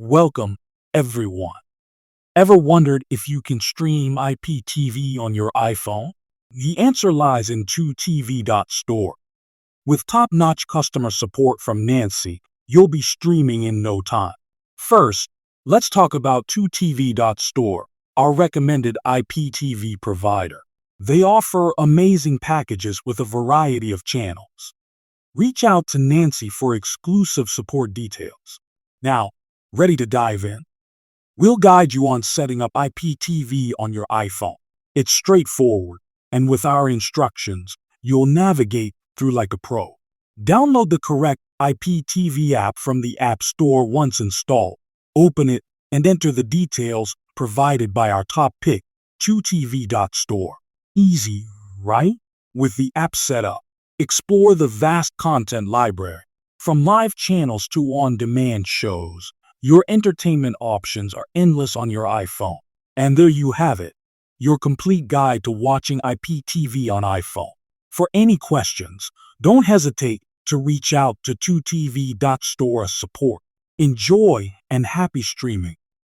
Welcome, everyone. Ever wondered if you can stream IPTV on your iPhone? The answer lies in 2TV.store. With top-notch customer support from Nancy, you'll be streaming in no time. First, let's talk about 2TV.store, our recommended IPTV provider. They offer amazing packages with a variety of channels. Reach out to Nancy for exclusive support details. Now, ready to dive in? We'll guide you on setting up IPTV on your iPhone. It's straightforward, and with our instructions, you'll navigate through like a pro. Download the correct IPTV app from the App Store once installed. Open it and enter the details provided by our top pick, 2TV.store. Easy, right? With the app set up, explore the vast content library. From live channels to on-demand shows, your entertainment options are endless on your iPhone. And there you have it, your complete guide to watching IPTV on iPhone. For any questions, don't hesitate to reach out to 2TV.store support. Enjoy and happy streaming.